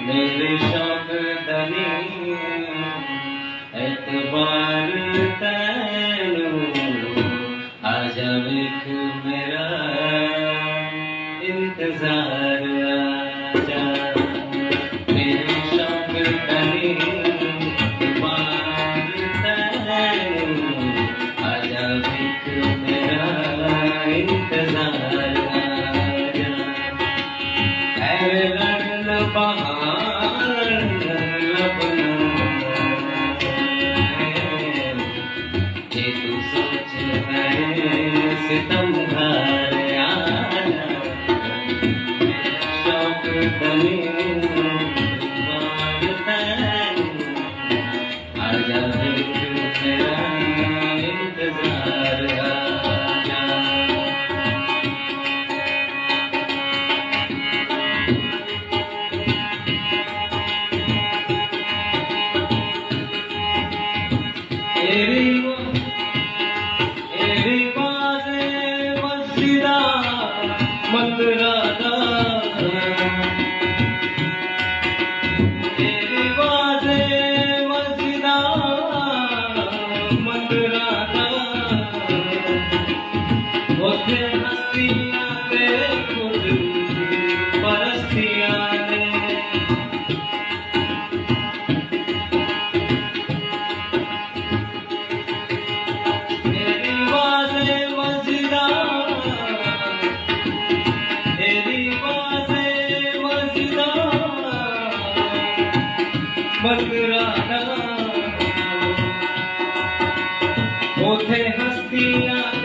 मेरे शौक दनी एतबार तैनू आजा वेख मेरा इंतजार आजा मेरे शौक दनी एतबार तैनू आजा वेख मेरा इंतजार आजा ऐ लड़ बहार ये तू सोच सितम घर आना शौक तनी आजा देख मेरा इंतजार आजा एरी बाज़े मस्जिदा मंदरादा एरी बाज़े मस्जिदा मंदरादा ओथे हस्तियां दे खुद परस्तियां ने मंदराना ओथे हस्तियां